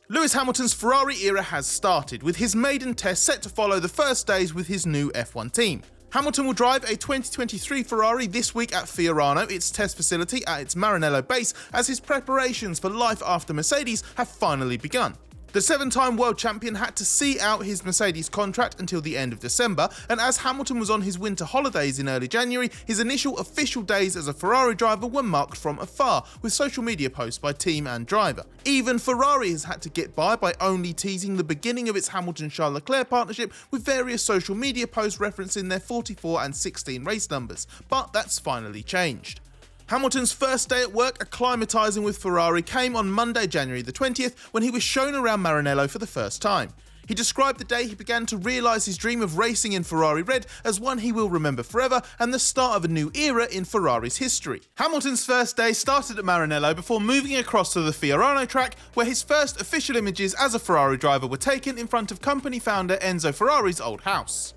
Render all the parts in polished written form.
Lewis Hamilton's Ferrari era has started, with his maiden test set to follow the first days with his new F1 team. Hamilton will drive a 2023 Ferrari this week at Fiorano, its test facility at its Maranello base, as his preparations for life after Mercedes have finally begun. The 7-time world champion had to see out his Mercedes contract until the end of December, and as Hamilton was on his winter holidays in early January, his initial official days as a Ferrari driver were marked from afar, with social media posts by team and driver. Even Ferrari has had to get by only teasing the beginning of its Hamilton-Charles Leclerc partnership with various social media posts referencing their 44 and 16 race numbers, but that's finally changed. Hamilton's first day at work acclimatising with Ferrari came on Monday, January the 20th, when he was shown around Maranello for the first time. He described the day he began to realise his dream of racing in Ferrari red as one he will remember forever and the start of a new era in Ferrari's history. Hamilton's first day started at Maranello before moving across to the Fiorano track, where his first official images as a Ferrari driver were taken in front of company founder Enzo Ferrari's old house.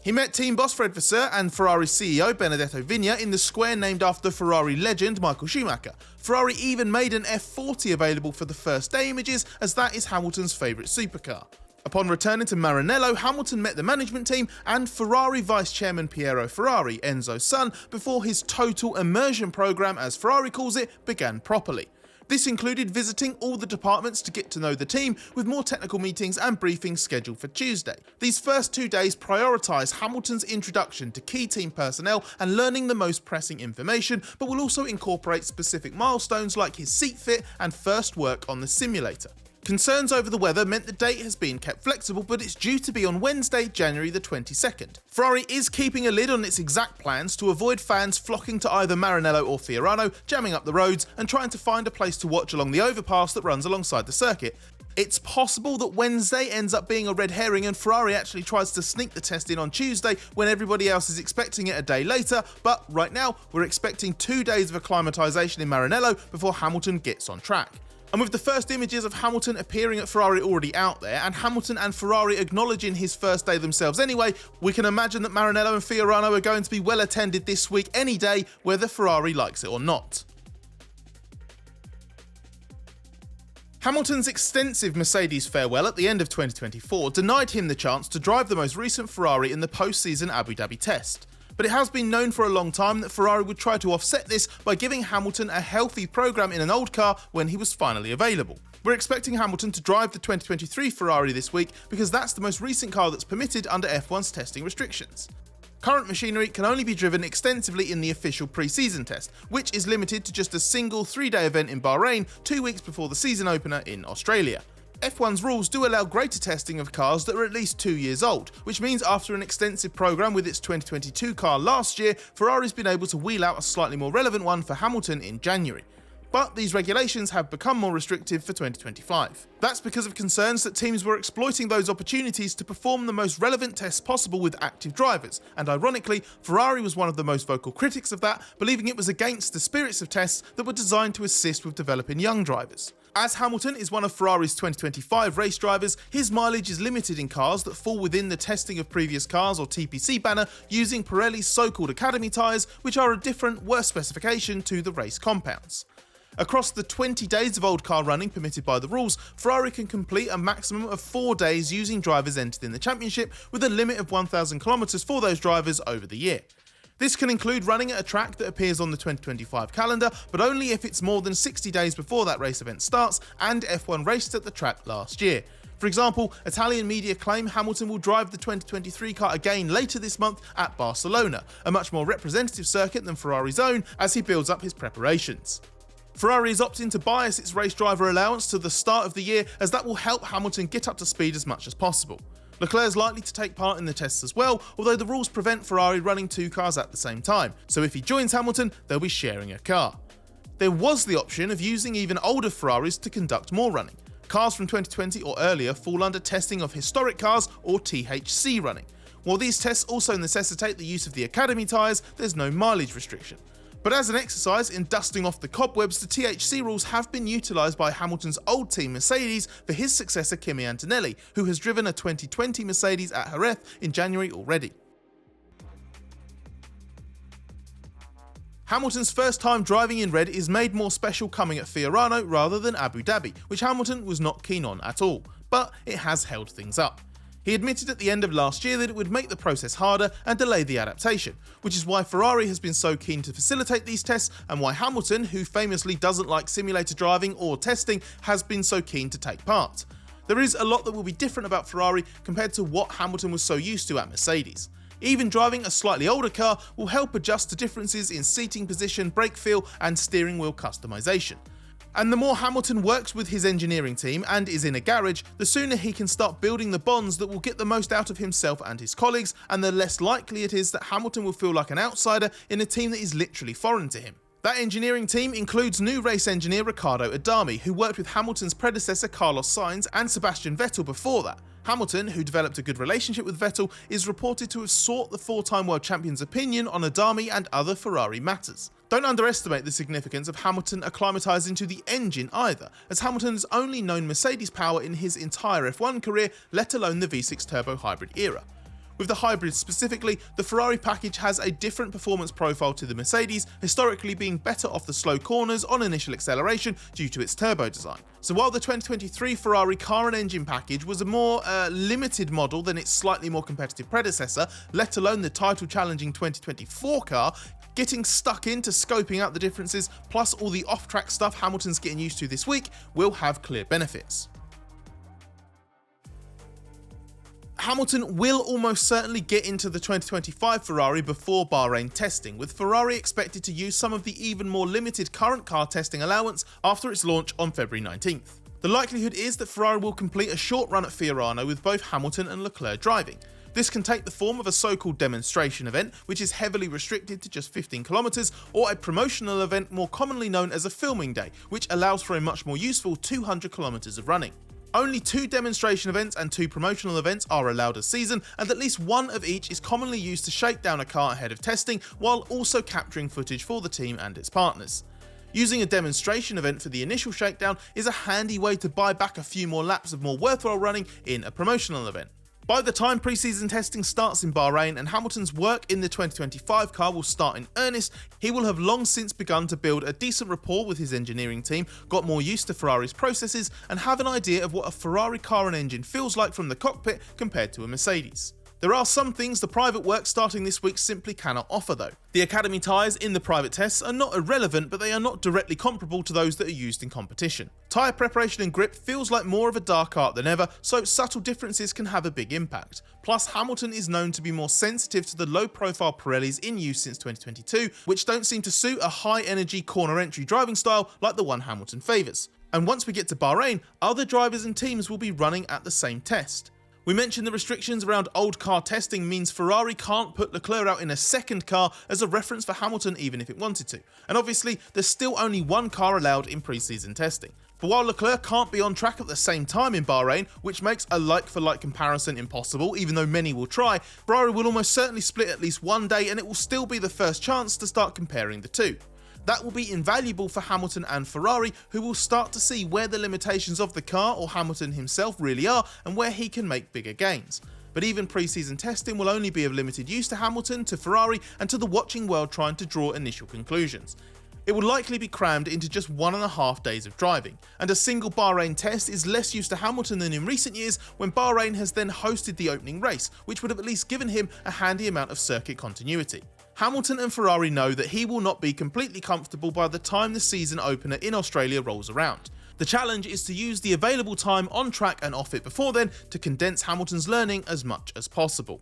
He met team boss Fred Vasseur and Ferrari CEO Benedetto Vigna in the square named after Ferrari legend Michael Schumacher. Ferrari even made an F40 available for the first day images, as that is Hamilton's favourite supercar. Upon returning to Maranello, Hamilton met the management team and Ferrari vice chairman Piero Ferrari, Enzo's son, before his total immersion programme, as Ferrari calls it, began properly. This included visiting all the departments to get to know the team, with more technical meetings and briefings scheduled for Tuesday. These first 2 days prioritise Hamilton's introduction to key team personnel and learning the most pressing information, but will also incorporate specific milestones like his seat fit and first work on the simulator. Concerns over the weather meant the date has been kept flexible, but it's due to be on Wednesday, January the 22nd. Ferrari is keeping a lid on its exact plans to avoid fans flocking to either Maranello or Fiorano, jamming up the roads and trying to find a place to watch along the overpass that runs alongside the circuit. It's possible that Wednesday ends up being a red herring and Ferrari actually tries to sneak the test in on Tuesday when everybody else is expecting it a day later, but right now we're expecting 2 days of acclimatisation in Maranello before Hamilton gets on track. And with the first images of Hamilton appearing at Ferrari already out there, and Hamilton and Ferrari acknowledging his first day themselves anyway, we can imagine that Maranello and Fiorano are going to be well attended this week any day, whether Ferrari likes it or not. Hamilton's extensive Mercedes farewell at the end of 2024 denied him the chance to drive the most recent Ferrari in the post-season Abu Dhabi test. But it has been known for a long time that Ferrari would try to offset this by giving Hamilton a healthy programme in an old car when he was finally available. We're expecting Hamilton to drive the 2023 Ferrari this week because that's the most recent car that's permitted under F1's testing restrictions. Current machinery can only be driven extensively in the official pre-season test, which is limited to just a single 3-day event in Bahrain 2 weeks before the season opener in Australia. F1's rules do allow greater testing of cars that are at least 2 years old, which means after an extensive programme with its 2022 car last year, Ferrari's been able to wheel out a slightly more relevant one for Hamilton in January. But these regulations have become more restrictive for 2025. That's because of concerns that teams were exploiting those opportunities to perform the most relevant tests possible with active drivers, and ironically, Ferrari was one of the most vocal critics of that, believing it was against the spirits of tests that were designed to assist with developing young drivers. As Hamilton is one of Ferrari's 2025 race drivers, his mileage is limited in cars that fall within the testing of previous cars or TPC banner using Pirelli's so-called Academy tyres, which are a different, worse specification to the race compounds. Across the 20 days of old car running permitted by the rules, Ferrari can complete a maximum of 4 days using drivers entered in the championship, with a limit of 1,000 kilometres for those drivers over the year. This can include running at a track that appears on the 2025 calendar, but only if it's more than 60 days before that race event starts and F1 raced at the track last year. For example, Italian media claim Hamilton will drive the 2023 car again later this month at Barcelona, a much more representative circuit than Ferrari's own, as he builds up his preparations. Ferrari is opting to bias its race driver allowance to the start of the year, as that will help Hamilton get up to speed as much as possible. Leclerc is likely to take part in the tests as well, although the rules prevent Ferrari running 2 cars at the same time, so if he joins Hamilton, they'll be sharing a car. There was the option of using even older Ferraris to conduct more running. Cars from 2020 or earlier fall under testing of historic cars or THC running. While these tests also necessitate the use of the Academy tyres, there's no mileage restriction. But as an exercise in dusting off the cobwebs, the THC rules have been utilised by Hamilton's old team Mercedes for his successor Kimi Antonelli, who has driven a 2020 Mercedes at Jerez in January already. Hamilton's first time driving in red is made more special coming at Fiorano rather than Abu Dhabi, which Hamilton was not keen on at all, but it has held things up. He admitted at the end of last year that it would make the process harder and delay the adaptation, which is why Ferrari has been so keen to facilitate these tests and why Hamilton, who famously doesn't like simulator driving or testing, has been so keen to take part. There is a lot that will be different about Ferrari compared to what Hamilton was so used to at Mercedes. Even driving a slightly older car will help adjust to differences in seating position, brake feel and steering wheel customization. And the more Hamilton works with his engineering team and is in a garage, the sooner he can start building the bonds that will get the most out of himself and his colleagues, and the less likely it is that Hamilton will feel like an outsider in a team that is literally foreign to him. That engineering team includes new race engineer Riccardo Adami, who worked with Hamilton's predecessor Carlos Sainz and Sebastian Vettel before that. Hamilton, who developed a good relationship with Vettel, is reported to have sought the four-time world champion's opinion on Adami and other Ferrari matters. Don't underestimate the significance of Hamilton acclimatising to the engine either, as Hamilton has only known Mercedes power in his entire F1 career, let alone the V6 turbo hybrid era. With the hybrid specifically, the Ferrari package has a different performance profile to the Mercedes, historically being better off the slow corners on initial acceleration due to its turbo design. So while the 2023 Ferrari car and engine package was a more limited model than its slightly more competitive predecessor, let alone the title-challenging 2024 car, getting stuck into scoping out the differences, plus all the off-track stuff Hamilton's getting used to this week, will have clear benefits. Hamilton will almost certainly get into the 2025 Ferrari before Bahrain testing, with Ferrari expected to use some of the even more limited current car testing allowance after its launch on February 19th. The likelihood is that Ferrari will complete a short run at Fiorano with both Hamilton and Leclerc driving. This can take the form of a so-called demonstration event, which is heavily restricted to just 15 kilometers, or a promotional event more commonly known as a filming day, which allows for a much more useful 200 kilometers of running. Only 2 demonstration events and 2 promotional events are allowed a season, and at least one of each is commonly used to shake down a car ahead of testing, while also capturing footage for the team and its partners. Using a demonstration event for the initial shakedown is a handy way to buy back a few more laps of more worthwhile running in a promotional event. By the time pre-season testing starts in Bahrain and Hamilton's work in the 2025 car will start in earnest, he will have long since begun to build a decent rapport with his engineering team, got more used to Ferrari's processes, and have an idea of what a Ferrari car and engine feels like from the cockpit compared to a Mercedes. There are some things the private work starting this week simply cannot offer though. The academy tyres in the private tests are not irrelevant, but they are not directly comparable to those that are used in competition. Tyre preparation and grip feels like more of a dark art than ever, so subtle differences can have a big impact. Plus, Hamilton is known to be more sensitive to the low-profile Pirellis in use since 2022, which don't seem to suit a high-energy corner entry driving style like the one Hamilton favours. And once we get to Bahrain, other drivers and teams will be running at the same test. We mentioned the restrictions around old car testing means Ferrari can't put Leclerc out in a second car as a reference for Hamilton even if it wanted to, and obviously there's still only one car allowed in pre-season testing. But while Leclerc can't be on track at the same time in Bahrain, which makes a like-for-like comparison impossible even though many will try, Ferrari will almost certainly split at least one day and it will still be the first chance to start comparing the two. That will be invaluable for Hamilton and Ferrari, who will start to see where the limitations of the car or Hamilton himself really are and where he can make bigger gains. But even pre-season testing will only be of limited use to Hamilton, to Ferrari and to the watching world trying to draw initial conclusions. It will likely be crammed into just 1.5 days of driving, and a single Bahrain test is less used to Hamilton than in recent years when Bahrain has then hosted the opening race, which would have at least given him a handy amount of circuit continuity. Hamilton and Ferrari know that he will not be completely comfortable by the time the season opener in Australia rolls around. The challenge is to use the available time on track and off it before then to condense Hamilton's learning as much as possible.